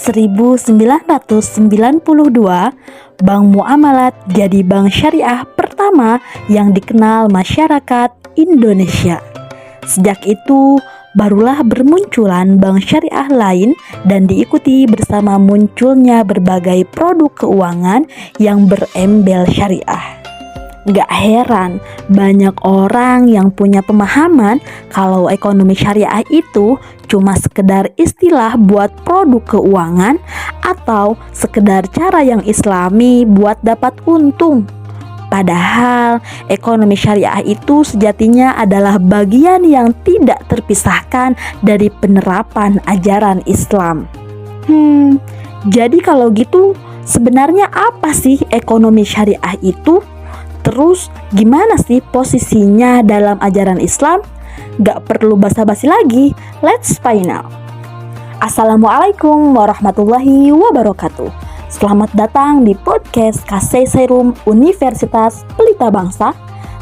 1992, Bank Muamalat jadi bank syariah pertama yang dikenal masyarakat Indonesia. Sejak itu, barulah bermunculan bank syariah lain dan diikuti bersama munculnya berbagai produk keuangan yang berembel syariah. Gak heran banyak orang yang punya pemahaman kalau ekonomi syariah itu cuma sekedar istilah buat produk keuangan atau sekedar cara yang islami buat dapat untung. Padahal ekonomi syariah itu sejatinya adalah bagian yang tidak terpisahkan dari penerapan ajaran Islam. Jadi kalau gitu sebenarnya apa sih ekonomi syariah itu? Terus gimana sih posisinya dalam ajaran Islam? Gak perlu basa-basi lagi, let's find out. Assalamualaikum warahmatullahi wabarakatuh. Selamat datang di podcast Kasei Serum Universitas Pelita Bangsa,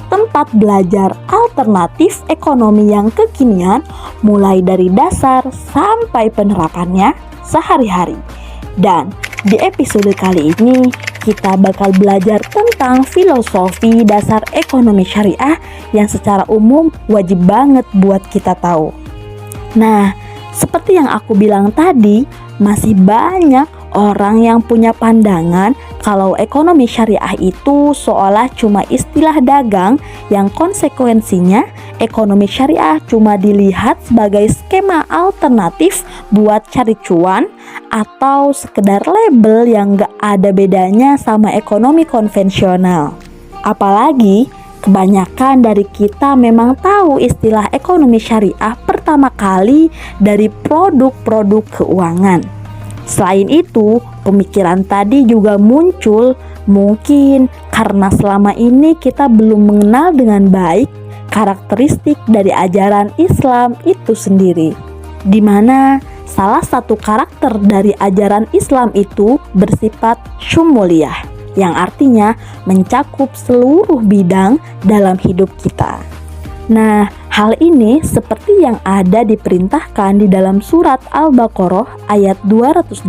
tempat belajar alternatif ekonomi yang kekinian mulai dari dasar sampai penerapannya sehari-hari. Dan di episode kali ini kita bakal belajar tentang filosofi dasar ekonomi syariah yang secara umum wajib banget buat kita tahu. Nah, seperti yang aku bilang tadi, masih banyak orang yang punya pandangan kalau ekonomi syariah itu seolah cuma istilah dagang yang konsekuensinya ekonomi syariah cuma dilihat sebagai skema alternatif buat cari cuan atau sekedar label yang gak ada bedanya sama ekonomi konvensional. Apalagi kebanyakan dari kita memang tahu istilah ekonomi syariah pertama kali dari produk-produk keuangan. Selain itu, pemikiran tadi juga muncul mungkin karena selama ini kita belum mengenal dengan baik karakteristik dari ajaran Islam itu sendiri, di mana salah satu karakter dari ajaran Islam itu bersifat syumuliyah, yang artinya mencakup seluruh bidang dalam hidup kita. Nah, hal ini seperti yang ada diperintahkan di dalam surat Al-Baqarah ayat 208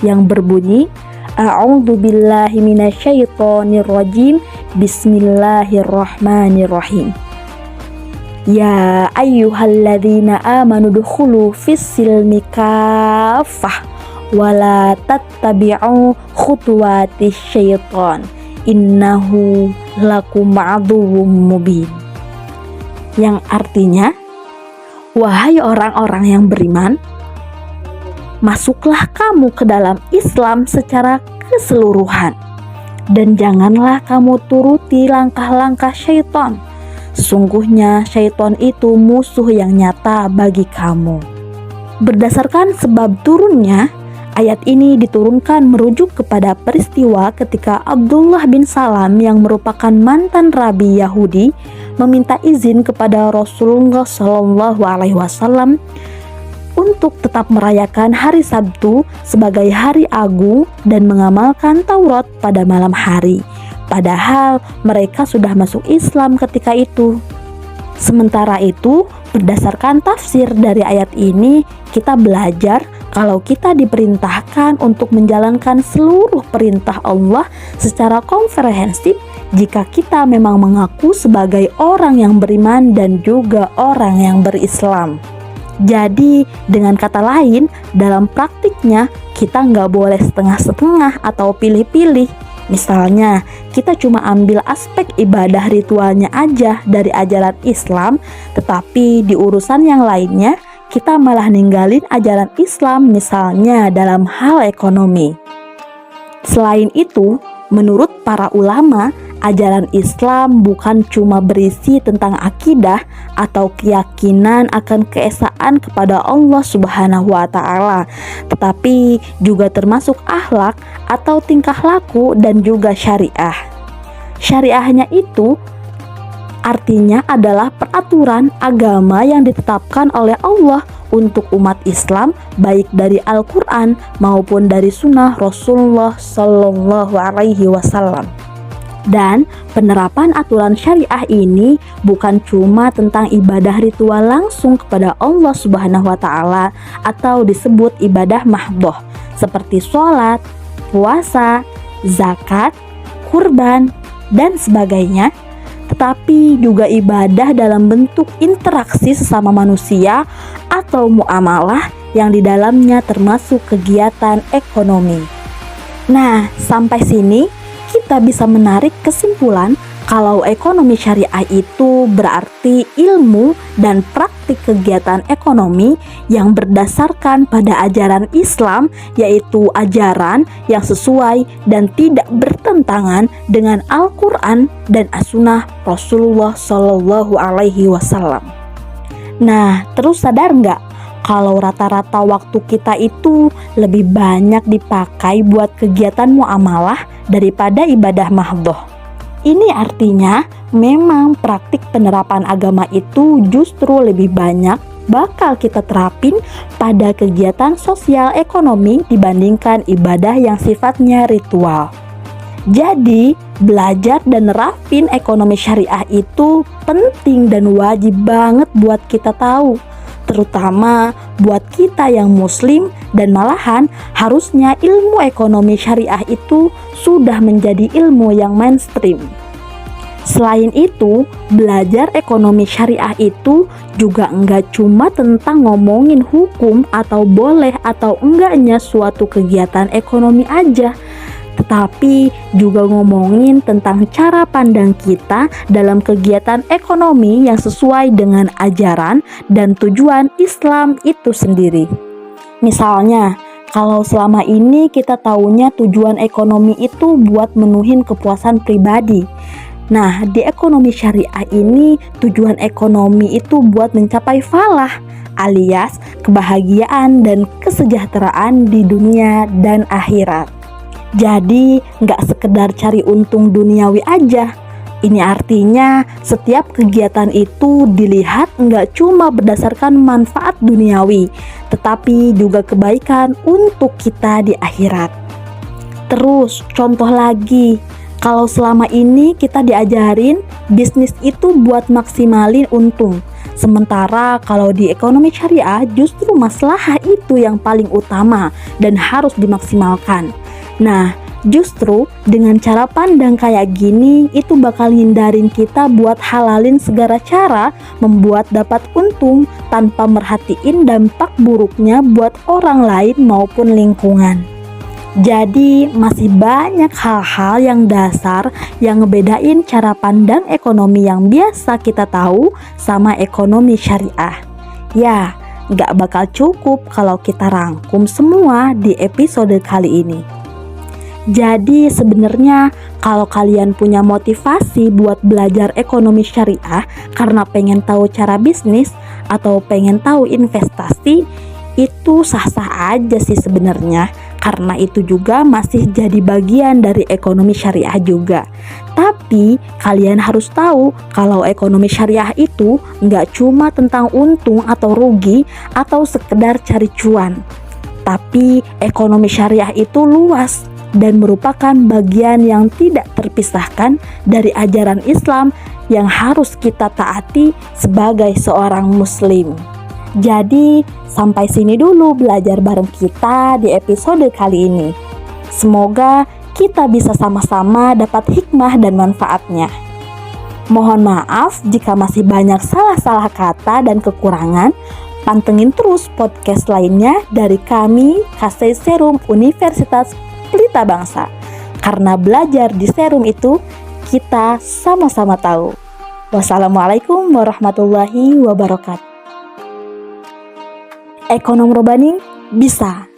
yang berbunyi, A'udzubillahi minasyaitonirrajim, Bismillahirrahmanirrahim. Ya ayyuhalladzina amanu dukhulu fis-silmi kaffah wala tattabi'u khutuwatis syaiton innahu lakum aduwwum mubin. Yang artinya, wahai orang-orang yang beriman, masuklah kamu ke dalam Islam secara keseluruhan, dan janganlah kamu turuti langkah-langkah syaitan. Sungguhnya syaitan itu musuh yang nyata bagi kamu. Berdasarkan sebab turunnya, ayat ini diturunkan merujuk kepada peristiwa ketika Abdullah bin Salam yang merupakan mantan rabi Yahudi meminta izin kepada Rasulullah SAW untuk tetap merayakan hari Sabtu sebagai hari agung dan mengamalkan Taurat pada malam hari. Padahal mereka sudah masuk Islam ketika itu. Sementara itu, berdasarkan tafsir dari ayat ini, kita belajar kalau kita diperintahkan untuk menjalankan seluruh perintah Allah secara komprehensif jika kita memang mengaku sebagai orang yang beriman dan juga orang yang berislam. Jadi, dengan kata lain, dalam praktiknya kita nggak boleh setengah-setengah atau pilih-pilih. Misalnya, kita cuma ambil aspek ibadah ritualnya aja dari ajaran Islam, tetapi di urusan yang lainnya, kita malah ninggalin ajaran Islam misalnya dalam hal ekonomi. Selain itu, menurut para ulama, ajaran Islam bukan cuma berisi tentang akidah atau keyakinan akan keesaan kepada Allah Subhanahu wa Ta'ala, tetapi juga termasuk akhlak atau tingkah laku dan juga syariah. Syariahnya itu artinya adalah peraturan agama yang ditetapkan oleh Allah untuk umat Islam, baik dari Al-Quran maupun dari sunnah Rasulullah Sallallahu Alaihi Wasallam. Dan penerapan aturan syariah ini bukan cuma tentang ibadah ritual langsung kepada Allah Subhanahu wa Ta'ala atau disebut ibadah mahdhoh seperti sholat, puasa, zakat, kurban, dan sebagainya, tetapi juga ibadah dalam bentuk interaksi sesama manusia atau muamalah yang di dalamnya termasuk kegiatan ekonomi. Nah, sampai sini kita bisa menarik kesimpulan kalau ekonomi syariah itu berarti ilmu dan praktik kegiatan ekonomi yang berdasarkan pada ajaran Islam, yaitu ajaran yang sesuai dan tidak bertentangan dengan Al-Quran dan As-Sunnah Rasulullah Shallallahu Alaihi Wasallam. Nah, terus sadar nggak kalau rata-rata waktu kita itu lebih banyak dipakai buat kegiatan muamalah daripada ibadah mahdhoh? Ini artinya memang praktik penerapan agama itu justru lebih banyak bakal kita terapin pada kegiatan sosial ekonomi dibandingkan ibadah yang sifatnya ritual. Jadi, belajar dan nerapin ekonomi syariah itu penting dan wajib banget buat kita tahu, terutama buat kita yang muslim, dan malahan harusnya ilmu ekonomi syariah itu sudah menjadi ilmu yang mainstream. Selain itu, belajar ekonomi syariah itu juga enggak cuma tentang ngomongin hukum atau boleh atau enggaknya suatu kegiatan ekonomi aja, tetapi juga ngomongin tentang cara pandang kita dalam kegiatan ekonomi yang sesuai dengan ajaran dan tujuan Islam itu sendiri. Misalnya, kalau selama ini kita taunya tujuan ekonomi itu buat menuhin kepuasan pribadi. Nah, di ekonomi syariah ini tujuan ekonomi itu buat mencapai falah, alias kebahagiaan dan kesejahteraan di dunia dan akhirat. Jadi nggak sekedar cari untung duniawi aja. Ini artinya setiap kegiatan itu dilihat nggak cuma berdasarkan manfaat duniawi, tetapi juga kebaikan untuk kita di akhirat. Terus contoh lagi, kalau selama ini kita diajarin bisnis itu buat maksimalin untung, sementara kalau di ekonomi syariah justru maslahah itu yang paling utama dan harus dimaksimalkan. Nah, justru dengan cara pandang kayak gini itu bakal hindarin kita buat halalin segala cara membuat dapat untung tanpa merhatiin dampak buruknya buat orang lain maupun lingkungan. Jadi masih banyak hal-hal yang dasar yang ngebedain cara pandang ekonomi yang biasa kita tahu sama ekonomi syariah. Ya, gak bakal cukup kalau kita rangkum semua di episode kali ini. Jadi sebenarnya kalau kalian punya motivasi buat belajar ekonomi syariah karena pengen tahu cara bisnis atau pengen tahu investasi, itu sah-sah aja sih sebenarnya, karena itu juga masih jadi bagian dari ekonomi syariah juga. Tapi kalian harus tahu kalau ekonomi syariah itu nggak cuma tentang untung atau rugi atau sekedar cari cuan. Tapi ekonomi syariah itu luas dan merupakan bagian yang tidak terpisahkan dari ajaran Islam yang harus kita taati sebagai seorang muslim. Jadi sampai sini dulu belajar bareng kita di episode kali ini. Semoga kita bisa sama-sama dapat hikmah dan manfaatnya. Mohon maaf jika masih banyak salah-salah kata dan kekurangan. Pantengin terus podcast lainnya dari kami, Kasei Serum Universitas Pelita Bangsa. Karena belajar di Serum itu, kita sama-sama tahu. Wassalamualaikum warahmatullahi wabarakatuh. Ekonom Robani bisa.